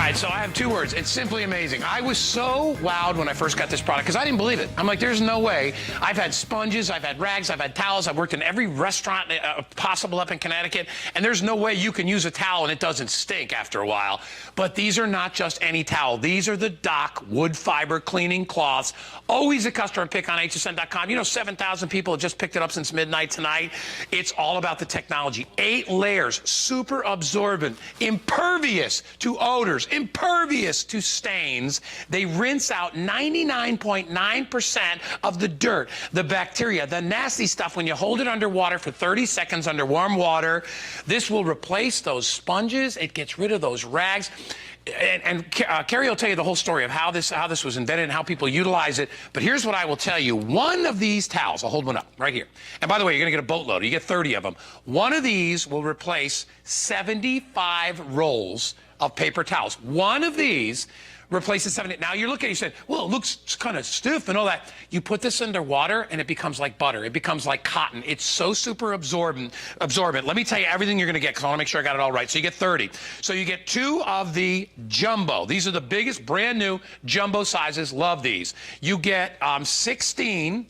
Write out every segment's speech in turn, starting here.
right, so I have two words. It's simply amazing. I was so wowed when I first got this product because I didn't believe it. I'm like, there's no way. I've had sponges, I've had rags, I've had towels. I've worked in every restaurant possible up in Connecticut, and there's no way you can use a towel and it doesn't stink after a while. But these are not just any towel. These are the Doc wood fiber cleaning cloths. Always a customer pick on hsn.com. You know, 7,000 people have just picked it up since midnight tonight. It's all about the technology. 8 layers, super absorbent, impervious to odors, impervious to stains. They rinse out 99.9% of the dirt, the bacteria, the nasty stuff when you hold it underwater for 30 seconds under warm water. This will replace those sponges. It gets rid of those rags. And Carrie will tell you the whole story of how this was invented and how people utilize it. But here's what I will tell you. One of these towels, I'll hold one up right here. And by the way, you're going to get a boatload. You get 30 of them. One of these will replace 75 rolls of paper towels. One of these replaces 70. Now you're looking at it, you said, well, it looks kind of stiff and all that. You put this under water and it becomes like butter. It becomes like cotton. It's so super absorbent. Let me tell you everything you're going to get because I want to make sure I got it all right. So you get 30. So you get 2 of the jumbo. These are the biggest, brand new jumbo sizes. Love these. You get 16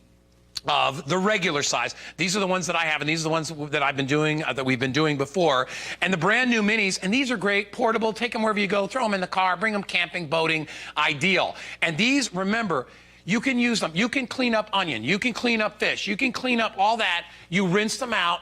of the regular size. These are the ones that I have, and these are the ones that I've been doing, that we've been doing before. And the brand new minis, and these are great, portable, take them wherever you go, throw them in the car, bring them camping, boating, ideal. And these, remember, you can use them. You can clean up onion. You can clean up fish. You can clean up all that. You rinse them out,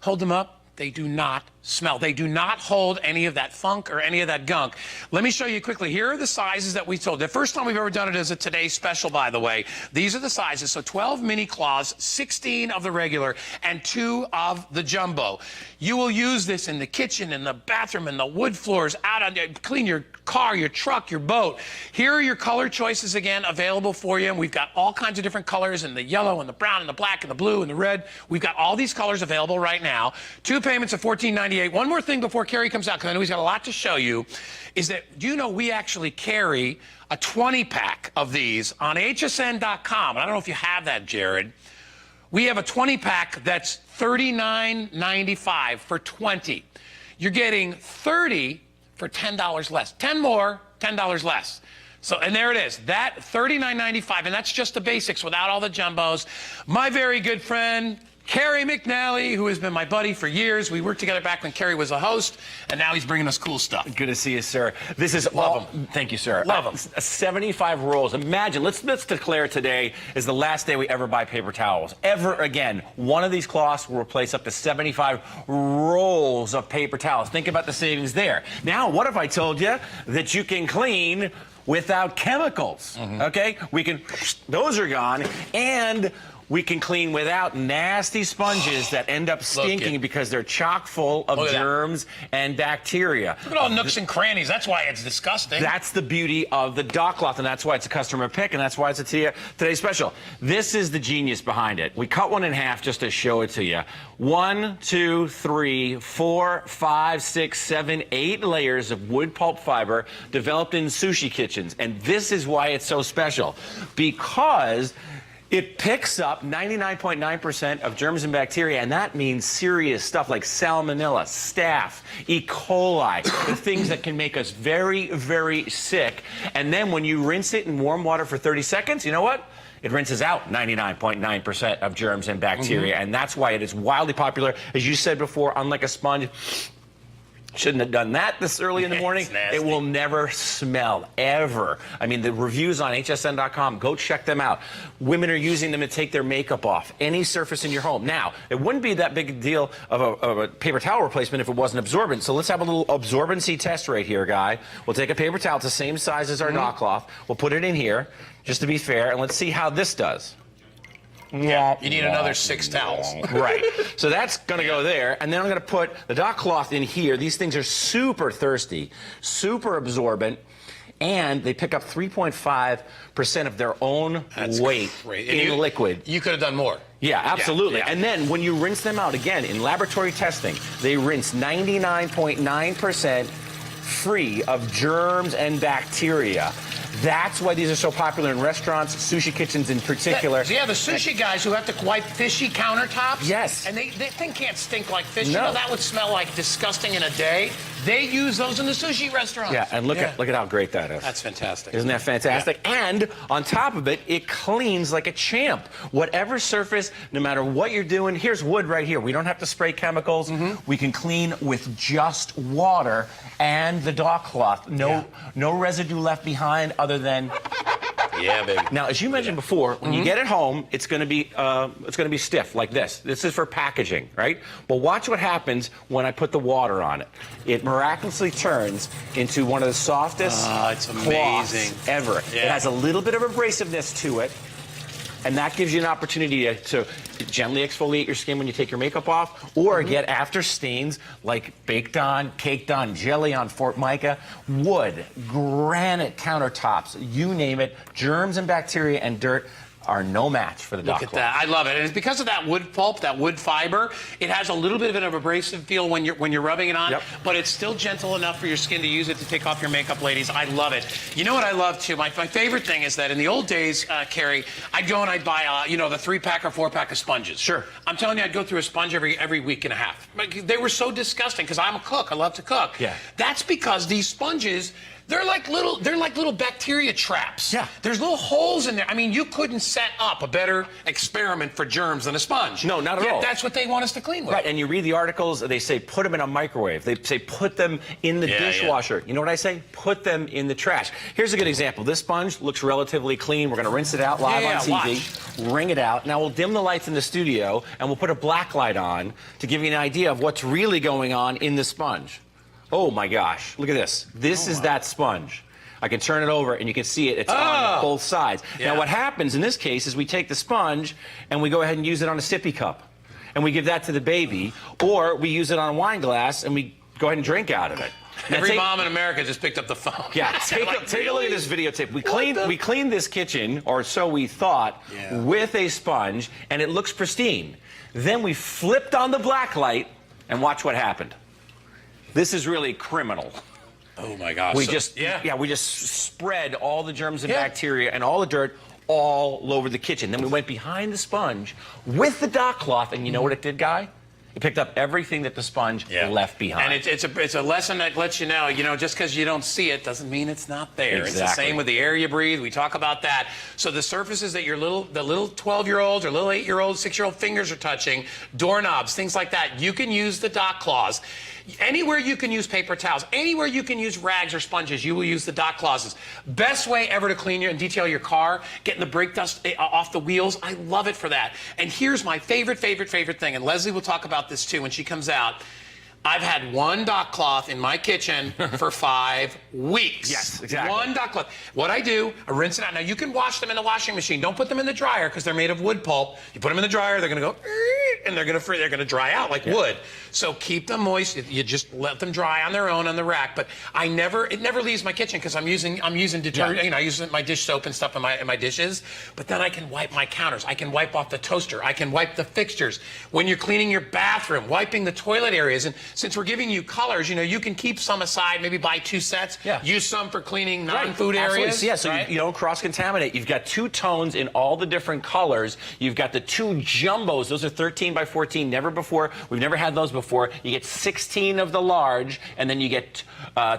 hold them up. They do not smell. They do not hold any of that funk or any of that gunk. Let me show you quickly. Here are the sizes that we sold. The first time we've ever done it is a Today Special, by the way. These are the sizes. So 12 mini cloths, 16 of the regular, and 2 of the jumbo. You will use this in the kitchen, in the bathroom, in the wood floors, out on clean your car, your truck, your boat. Here are your color choices again available for you. And we've got all kinds of different colors in the yellow and the brown and the black and the blue and the red. We've got all these colors available right now. 2 payments of $14.98. One more thing before Carrie comes out, because I know he's got a lot to show you, is that, do you know we actually carry a 20-pack of these on hsn.com. I don't know if you have that, Jared. We have a 20-pack that's $39.95 for 20. You're getting 30 for $10 less. 10 more, $10 less. So, and there it is. That $39.95, and that's just the basics without all the jumbos. My very good friend, Carrie McNally, who has been my buddy for years. We worked together back when Carrie was a host, and now he's bringing us cool stuff. Good to see you, sir. This is Love him. Thank you, sir. Love him. 75 rolls. Imagine, let's declare today is the last day we ever buy paper towels. Ever again. One of these cloths will replace up to 75 rolls of paper towels. Think about the savings there. Now, what if I told you that you can clean without chemicals? Okay? We can, those are gone, and we can clean without nasty sponges that end up stinking because they're chock full of germs and bacteria. Look at all nooks and crannies. That's why it's disgusting. That's the beauty of the Doc cloth, and that's why it's a customer pick, and that's why it's a Today Special. This is the genius behind it. We cut one in half just to show it to you. 1, 2, 3, 4, 5, 6, 7, 8 layers of wood pulp fiber developed in sushi kitchens, and this is why it's so special. Because it picks up 99.9% of germs and bacteria, and that means serious stuff like salmonella, staph, E. coli, the things that can make us very, very sick. And then when you rinse it in warm water for 30 seconds, you know what? It rinses out 99.9% of germs and bacteria, and that's why it is wildly popular. As you said before, unlike a sponge, shouldn't have done that this early in the morning. It will never smell, ever. I mean, the reviews on hsn.com, go check them out. Women are using them to take their makeup off, any surface in your home. Now, it wouldn't be that big a deal of a paper towel replacement if it wasn't absorbent. So let's have a little absorbency test right here, Guy. We'll take a paper towel, it's the same size as our Doc cloth. We'll put it in here, just to be fair, and let's see how this does. Yeah, you need another 6 towels. Right. So that's going to go there. And then I'm going to put the Doc cloth in here. These things are super thirsty, super absorbent, and they pick up 3.5% of their own weight in liquid. You could have done more. Yeah, absolutely. And then when you rinse them out, again, in laboratory testing, they rinse 99.9% free of germs and bacteria. That's why these are so popular in restaurants, sushi kitchens in particular. Yeah, the sushi guys who have to wipe fishy countertops. Yes. And they thing can't stink like fish. No. You know, that would smell like disgusting in a day. They use those in the sushi restaurants. Yeah, and look at how great that is. That's fantastic. Isn't that fantastic? Yeah. And on top of it, it cleans like a champ. Whatever surface, no matter what you're doing, here's wood right here. We don't have to spray chemicals. We can clean with just water and the dock cloth. No residue left behind other than. Yeah, baby. Now, as you mentioned before, when you get it home, it's going to be stiff like this. This is for packaging, right? But watch what happens when I put the water on it. It miraculously turns into one of the softest it's amazing. cloths ever. Yeah. It has a little bit of abrasiveness to it, and that gives you an opportunity to gently exfoliate your skin when you take your makeup off, or get after stains like baked on, caked on, jelly on Formica, wood, granite countertops, you name it. Germs and bacteria and dirt are no match for the dock Look at cloth. that. I love it. And it's because of that wood pulp, that wood fiber. It has a little bit of an abrasive feel when you're rubbing it on, but it's still gentle enough for your skin to use it to take off your makeup, ladies. I love it. You know what I love, too? My favorite thing is that in the old days, Carrie, I'd go and I'd buy, the 3-pack or 4-pack of sponges. Sure. I'm telling you, I'd go through a sponge every week and a half. They were so disgusting because I'm a cook. I love to cook. Yeah. That's because these sponges, they're like little bacteria traps. Yeah. There's little holes in there. I mean, you couldn't set up a better experiment for germs than a sponge. No, not at all. That's what they want us to clean with. Right, and you read the articles, they say put them in a microwave. They say put them in the dishwasher. You know what I say? Put them in the trash. Here's a good example. This sponge looks relatively clean. We're going to rinse it out live on TV. Wring it out. Now we'll dim the lights in the studio, and we'll put a black light on to give you an idea of what's really going on in the sponge. Oh my gosh, look at this. This is that sponge. I can turn it over and you can see it. It's on both sides. Yeah. Now what happens in this case is we take the sponge and we go ahead and use it on a sippy cup. And we give that to the baby, or we use it on a wine glass and we go ahead and drink out of it. Now Every mom in America just picked up the phone. Yeah, take a look at this videotape. We cleaned this kitchen, or so we thought, with a sponge, and it looks pristine. Then we flipped on the black light and watch what happened. This is really criminal. Oh my gosh. We just spread all the germs and bacteria and all the dirt all over the kitchen. Then we went behind the sponge with the dock cloth, and you know what it did, Guy? It picked up everything that the sponge left behind. And it's a lesson that lets you know, just because you don't see it doesn't mean it's not there. Exactly. It's the same with the air you breathe. We talk about that. So the surfaces that the little 12-year-olds or little 8-year-olds, 6-year-old fingers are touching, doorknobs, things like that, you can use the dock cloths. Anywhere you can use paper towels, anywhere you can use rags or sponges, you will use the dock cloths. Best way ever to clean and detail your car, getting the brake dust off the wheels. I love it for that. And here's my favorite thing, and Leslie will talk about this too when she comes out. I've had one dock cloth in my kitchen for 5 weeks. Yes, exactly. One dock cloth. What I do, I rinse it out. Now, you can wash them in the washing machine. Don't put them in the dryer because they're made of wood pulp. You put them in the dryer, they're going to go, and they're going to dry out like wood. So keep them moist. You just let them dry on their own on the rack. But it never leaves my kitchen because I'm using detergent. I use my dish soap and stuff in my dishes. But then I can wipe my counters. I can wipe off the toaster. I can wipe the fixtures. When you're cleaning your bathroom, wiping the toilet areas, and since we're giving you colors, you can keep some aside, maybe buy 2 sets. Use some for cleaning non-food areas. Yeah, so you don't cross-contaminate. You've got 2 tones in all the different colors. You've got the 2 jumbos. Those are 13 by 14. Never before. We've never had those before. You get 16 of the large, and then you get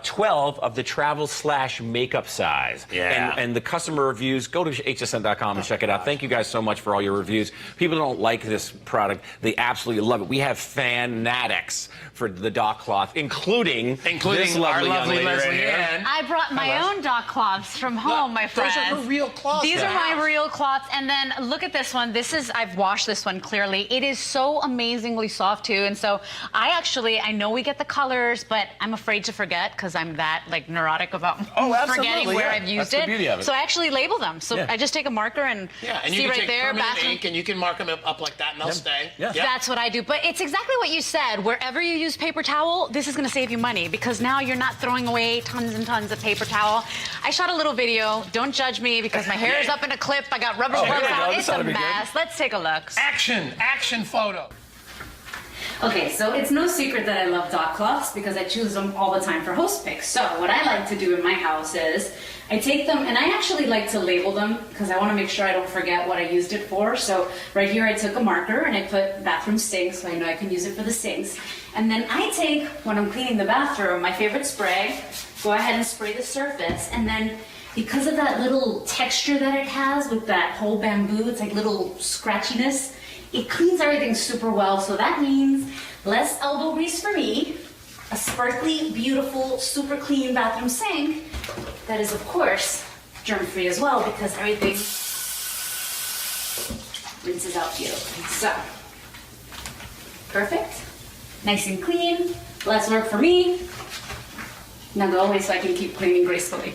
12 of the travel/makeup size. Yeah. And the customer reviews, go to hsn.com and check it out. Thank you guys so much for all your reviews. People don't like this product. They absolutely love it. We have fanatics for the dock cloth, including this lovely young lady right here. I brought my own dock cloths from home, my friends. Those are her real cloths. These are my real cloths. And then look at this one. I've washed this one clearly. It is so amazingly soft too. And so I know we get the colors, but I'm afraid to forget because I'm that neurotic about forgetting where I've used That's the beauty of it. So I actually label them. So I just take a marker and and see you can right take there. permanent ink and you can mark them up like that and they'll stay. That's what I do. But it's exactly what you said. Wherever you use paper towel, this is going to save you money because now you're not throwing away tons and tons of paper towel. I shot a little video. Don't judge me because my hair is up in a clip. I got rubber gloves out. It's a mess. Let's take a look. Action photo. Okay, so it's no secret that I love dock cloths because I choose them all the time for host picks. So what I like to do in my house is I take them, and I actually like to label them because I want to make sure I don't forget what I used it for. So right here I took a marker and I put bathroom sinks, so I know I can use it for the sinks. And then I take, when I'm cleaning the bathroom, my favorite spray, go ahead and spray the surface, and then because of that little texture that it has with that whole bamboo, it's like little scratchiness, it cleans everything super well. So that means less elbow grease for me, a sparkly, beautiful, super clean bathroom sink that is, of course, germ-free as well because everything rinses out beautifully. So, perfect, nice and clean, less work for me. Now go away so I can keep cleaning gracefully.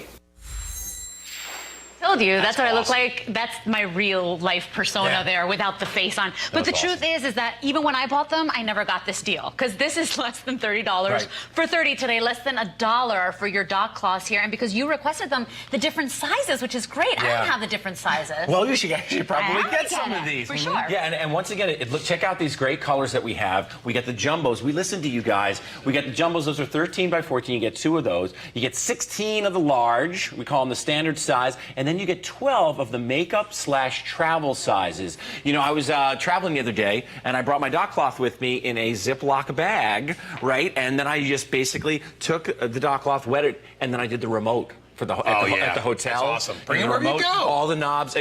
Told you, that's what I look like. That's my real life persona there without the face on. But the truth is that even when I bought them, I never got this deal because this is less than $30 for 30 today, less than $1 for your dock cloths here. And because you requested them, the different sizes, which is great. I don't have the different sizes. Well, you should actually probably get some of these. For sure. Yeah, and once again, check out these great colors that we have. We get the jumbos. We listen to you guys. We get the jumbos. Those are 13 by 14. You get 2 of those. You get 16 of the large. We call them the standard size. And then you get 12 of the makeup/travel sizes. You know, I was traveling the other day, and I brought my dock cloth with me in a Ziploc bag, right? And then I just basically took the dock cloth, wet it, and then I did the remote for the at the hotel. That's awesome. Bring the it wherever you go. All the knobs,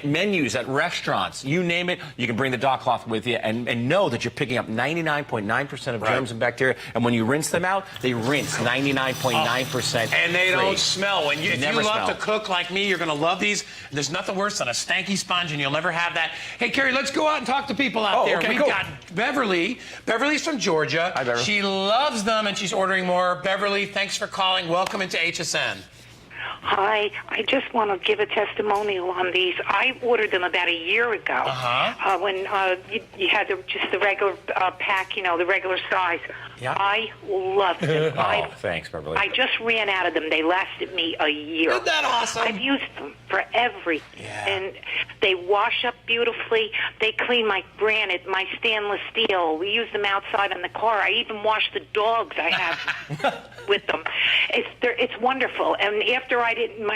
menus at restaurants, you name it, you can bring the dock cloth with you and know that you're picking up 99.9% of germs and bacteria. And when you rinse them out, they rinse 99.9%. And they don't smell. If you love smell. to cook like me, you're going to love these. There's nothing worse than a stanky sponge, and you'll never have that. Hey, Carrie, let's go out and talk to people out there. Okay, We've got Beverly. Beverly's from Georgia. Hi, Beverly. She loves them, and she's ordering more. Beverly, thanks for calling. Welcome into HSN. Hi, I just want to give a testimonial on these. I ordered them about a year ago when you had just the regular pack, you know, the regular size. Yeah. I loved them. Thanks, Beverly. I just ran out of them. They lasted me a year. Isn't that awesome? I've used them for everything. Yeah. And they wash up beautifully. They clean my granite, my stainless steel. We use them outside in the car. I even wash the dogs I have with them. It's wonderful. And after I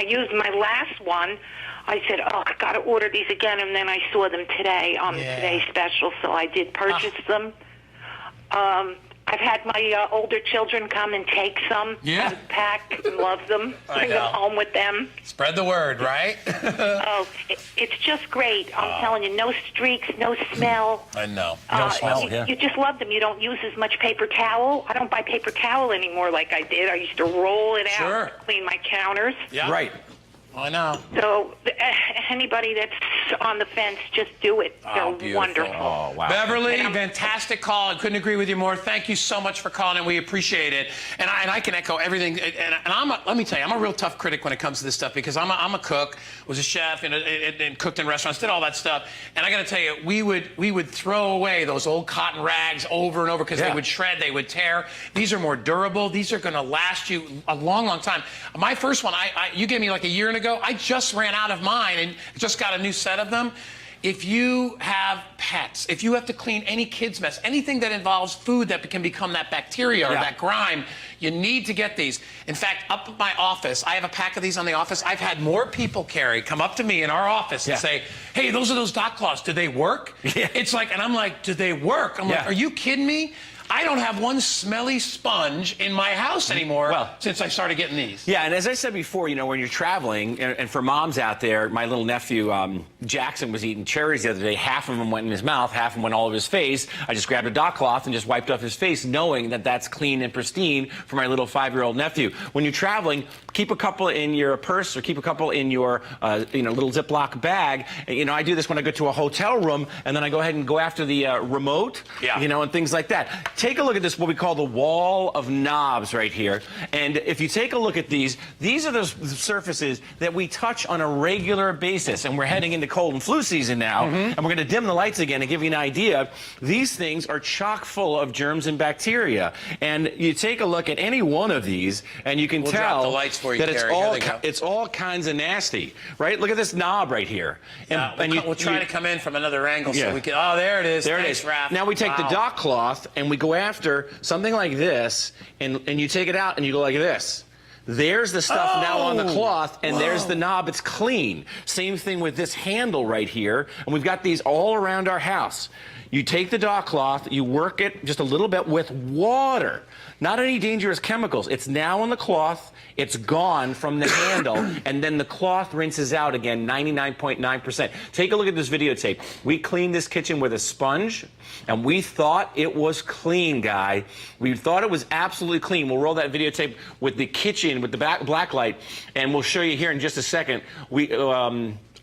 used my last one, I said, oh, I got to order these again. And then I saw them today on the Today Special, so I did purchase them. I've had my older children come and take some, and pack, and love them, bring them home with them. Spread the word, right? It's just great. I'm telling you, no streaks, no smell. I know. No smell, you just love them. You don't use as much paper towel. I don't buy paper towel anymore like I did. I used to roll it out, clean my counters. Yeah. Right. I know. So anybody that's on the fence, just do it. They're wonderful. Oh, wow. Beverly, fantastic call. I couldn't agree with you more. Thank you so much for calling, and we appreciate it. And I can echo everything. And let me tell you, I'm a real tough critic when it comes to this stuff because I'm a cook, was a chef, and cooked in restaurants, did all that stuff. And I got to tell you, we would throw away those old cotton rags over and over because they would shred, they would tear. These are more durable. These are going to last you a long, long time. My first one, you gave me like a year ago. I just ran out of mine and just got a new set of them. If you have pets, if you have to clean any kid's mess, anything that involves food that can become that bacteria or that grime, you need to get these. In fact, up at my office, I have a pack of these on the office. I've had more people, Carrie, come up to me in our office and say, hey, those are those dock cloths. Do they work? It's like, and I'm like, do they work? I'm like, are you kidding me? I don't have one smelly sponge in my house anymore since I started getting these. Yeah, and as I said before, you know, when you're traveling, and for moms out there, my little nephew, Jackson, was eating cherries the other day. Half of them went in his mouth, half of them went all over his face. I just grabbed a dock cloth and just wiped off his face, knowing that that's clean and pristine for my little 5-year-old nephew. When you're traveling, keep a couple in your purse or keep a couple in your little Ziploc bag. You know, I do this when I go to a hotel room, and then I go ahead and go after the remote, you know, and things like that. take a look at this, what we call the wall of knobs right here. And if you take a look at these are those surfaces that we touch on a regular basis. And we're heading into cold and flu season now, and we're going to dim the lights again to give you an idea. These things are chock full of germs and bacteria. And you take a look at any one of these, and you can We'll tell drop the lights for you, that Carrie. it's all kinds of nasty, right? Look at this knob right here. And, We'll try to come in from another angle so Yeah. we can. Oh, there it is. there Thanks, it is. Raph. Now we take the Wow. dock cloth and we go after something like this, and you take it out and you go like this. There's the stuff now on the cloth, and there's the knob. It's clean. Same thing with this handle right here, and we've got these all around our house. You take the dock cloth, you work it just a little bit with water, not any dangerous chemicals. It's now on the cloth, it's gone from the handle, and then the cloth rinses out again, 99.9%. Take a look at this videotape. We cleaned this kitchen with a sponge, and we thought it was clean, guy. We thought it was absolutely clean. We'll roll that videotape with the kitchen, with the black light, and we'll show you here in just a second.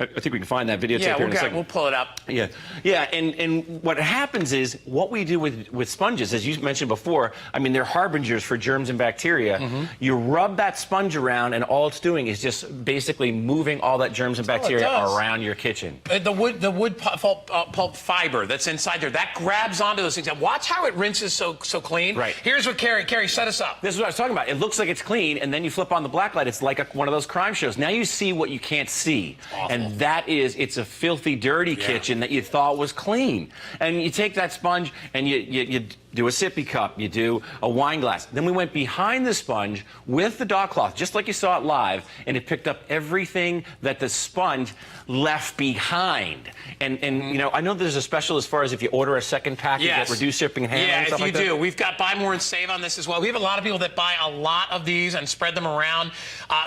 I think we can find that videotape here in a second. We'll pull it up. Yeah, and what happens is, what we do with sponges, as you mentioned before, I mean, they're harbingers for germs and bacteria. You rub that sponge around, and all it's doing is just basically moving all that germs and bacteria around your kitchen. The wood pulp fiber that's inside there, that grabs onto those things. Watch how it rinses so clean. Right. Here's what Carrie set us up. This is what I was talking about. It looks like it's clean, and then you flip on the black light. It's like one of those crime shows. Now you see what you can't see. And it's a filthy, dirty kitchen that you thought was clean. And you take that sponge and you do a sippy cup, you do a wine glass. Then we went behind the sponge with the dock cloth, just like you saw it live, and it picked up everything that the sponge left behind. And you know, I know there's a special as far as if you order a second pack, you get reduced shipping and handling and stuff like that. Yeah, if you do. We've got buy more and save on this as well. We have a lot of people that buy a lot of these and spread them around.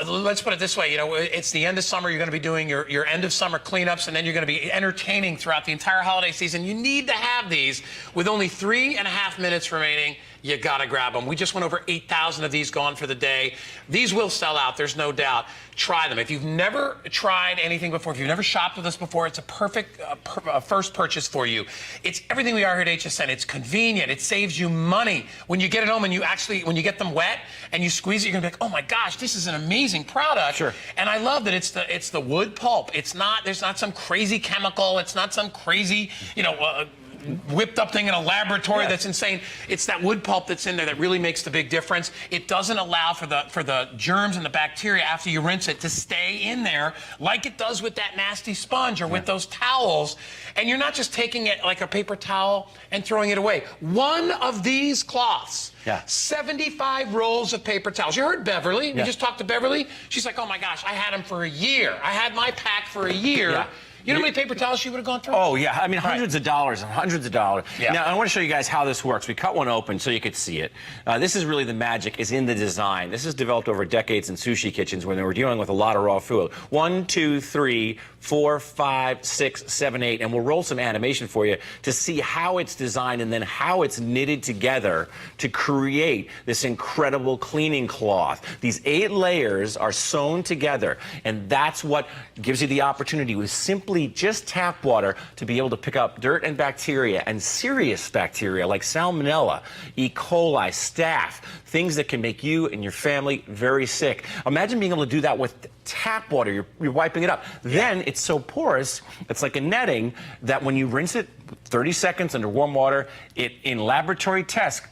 Let's put it this way, you know, it's the end of summer. You're going to be doing your end of summer cleanups, and then you're going to be entertaining throughout the entire holiday season. You need to have these. With only 3.5 minutes remaining, you got to grab them. We just went over 8,000 of these gone for the day. These will sell out, there's no doubt. Try them. If you've never tried anything before, if you've never shopped with us before, it's a perfect first purchase for you. It's everything we are here at HSN. It's convenient. It saves you money. When you get it home and when you get them wet and you squeeze it, you're going to be like, oh my gosh, this is an amazing product. Sure. And I love that it's the wood pulp. There's not some crazy chemical. It's not some crazy, whipped up thing in a laboratory that's insane. It's that wood pulp that's in there that really makes the big difference. It doesn't allow for the germs and the bacteria after you rinse it to stay in there like it does with that nasty sponge or with those towels. And you're not just taking it like a paper towel and throwing it away. One of these cloths, 75 rolls of paper towels. You heard Beverly. We just talked to Beverly. She's like, oh my gosh, I had them for a year. I had my pack for a year. Yeah. You know how many paper towels she would have gone through? Oh, yeah. I mean, hundreds of dollars and hundreds of dollars. Yeah. Now, I want to show you guys how this works. We cut one open so you could see it. This is really the magic is in the design. This is developed over decades in sushi kitchens when they were dealing with a lot of raw food. 1, 2, 3, 4, 5, 6, 7, 8. And we'll roll some animation for you to see how it's designed and then how it's knitted together to create this incredible cleaning cloth. These 8 layers are sewn together, and that's what gives you the opportunity with simply just tap water to be able to pick up dirt and bacteria and serious bacteria like salmonella, E. coli, staph, things that can make you and your family very sick. Imagine being able to do that with tap water. You're wiping it up. Then it's so porous, it's like a netting, that when you rinse it 30 seconds under warm water, in laboratory tests,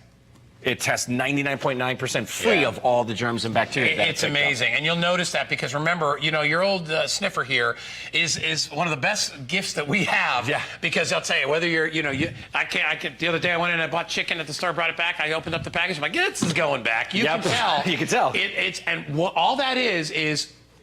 it tests 99.9% free of all the germs and bacteria. It's amazing. And you'll notice that because remember, your old sniffer here is one of the best gifts that we have. Yeah. Because I'll tell you, whether the other day I went in and I bought chicken at the store, brought it back. I opened up the package. I'm like, this is going back. You can tell. You can tell. All that is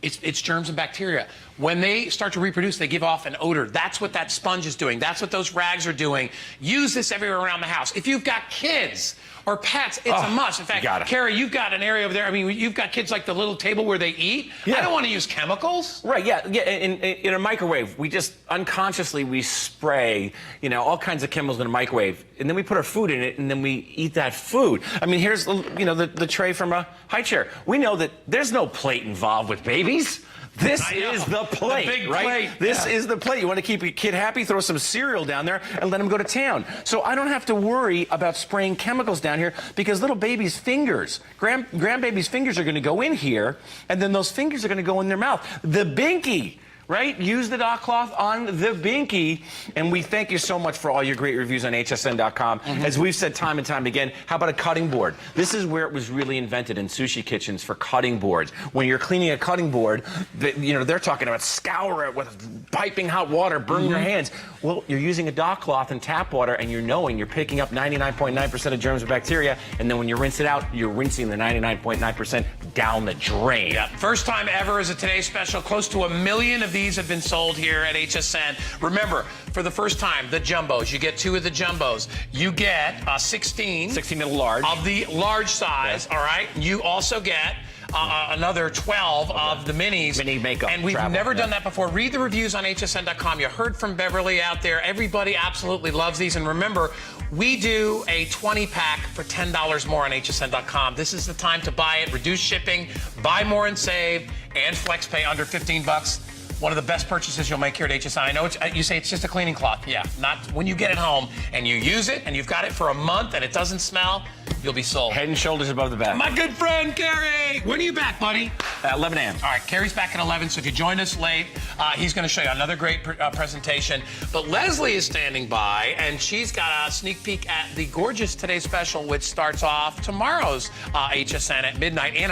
it's germs and bacteria. When they start to reproduce, they give off an odor. That's what that sponge is doing. That's what those rags are doing. Use this everywhere around the house. If you've got kids or pets, it's a must. In fact, Carrie, you've got an area over there. I mean, you've got kids like the little table where they eat. Yeah. I don't want to use chemicals. Right, yeah. In a microwave, we just unconsciously we spray, all kinds of chemicals in a microwave, and then we put our food in it, and then we eat that food. I mean, here's the tray from a high chair. We know that there's no plate involved with babies. This I know. is the plate, The big right? plate, This yeah. is the plate. You want to keep your kid happy, throw some cereal down there and let him go to town. So I don't have to worry about spraying chemicals down here because little baby's fingers, grandbaby's fingers are going to go in here, and then those fingers are going to go in their mouth. The binky. Right? Use the dock cloth on the binky. And we thank you so much for all your great reviews on hsn.com. As we've said time and time again, how about a cutting board? This is where it was really invented in sushi kitchens for cutting boards. When you're cleaning a cutting board, they're talking about scour it with piping hot water, burn your hands. Well, you're using a dock cloth and tap water, and you're knowing you're picking up 99.9% of germs and bacteria. And then when you rinse it out, you're rinsing the 99.9% down the drain. Yeah, first time ever is a Today's Special. Close to 1 million of these have been sold here at HSN. Remember, for the first time, the jumbos. You get 2 of the jumbos. You get 16 16 of the large. Of the large size, all right? You also get another 12 of the minis. Mini makeup. And we've travel, never done that before. Read the reviews on hsn.com. You heard from Beverly out there. Everybody absolutely loves these. And remember, we do a 20-pack for $10 more on hsn.com. This is the time to buy it. Reduce shipping, buy more and save, and flex pay under 15 bucks. One of the best purchases you'll make here at HSN. I know you say it's just a cleaning cloth. Yeah, not when you get it home and you use it and you've got it for a month and it doesn't smell, you'll be sold. Head and shoulders above the back. My good friend, Carrie. When are you back, buddy? 11 a.m. All right, Carrie's back at 11, so if you joined us late, he's going to show you another great presentation. But Leslie is standing by, and she's got a sneak peek at the gorgeous Today's Special, which starts off tomorrow's HSN at midnight. And